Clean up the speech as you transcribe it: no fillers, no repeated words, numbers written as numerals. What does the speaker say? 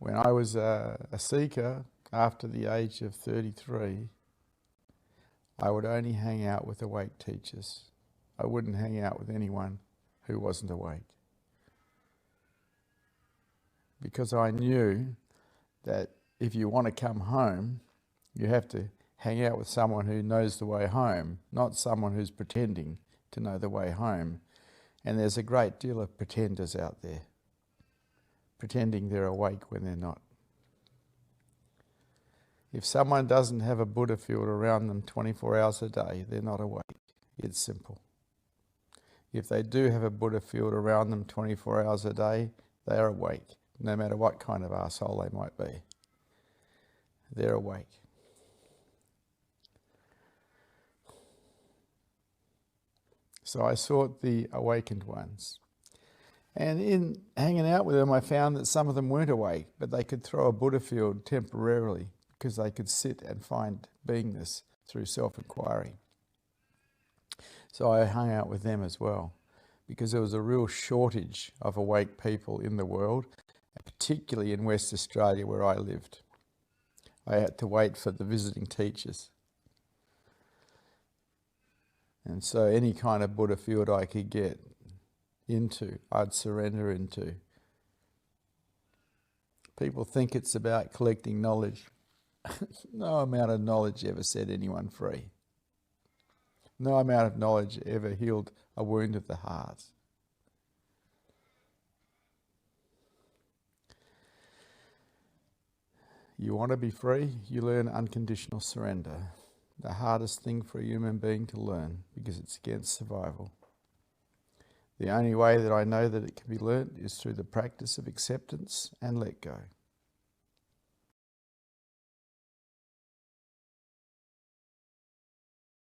When I was a seeker, after the age of 33, I would only hang out with awake teachers. I wouldn't hang out with anyone who wasn't awake. Because I knew that if you want to come home, you have to hang out with someone who knows the way home, not someone who's pretending to know the way home. And there's a great deal of pretenders out there, pretending they're awake when they're not. If someone doesn't have a Buddha field around them 24 hours a day, they're not awake. It's simple. If they do have a Buddha field around them 24 hours a day, they are awake, no matter what kind of arsehole they might be. They're awake. So I sought the awakened ones. And in hanging out with them, I found that some of them weren't awake, but they could throw a Buddha field temporarily because they could sit and find beingness through self-inquiry. So I hung out with them as well, because there was a real shortage of awake people in the world, particularly in West Australia where I lived. I had to wait for the visiting teachers. And so any kind of Buddha field I could get into, I'd surrender into. People think it's about collecting knowledge. No amount of knowledge ever set anyone free. No amount of knowledge ever healed a wound of the heart. You want to be free? You learn unconditional surrender. The hardest thing for a human being to learn because it's against survival. The only way that I know that it can be learnt is through the practice of acceptance and let go.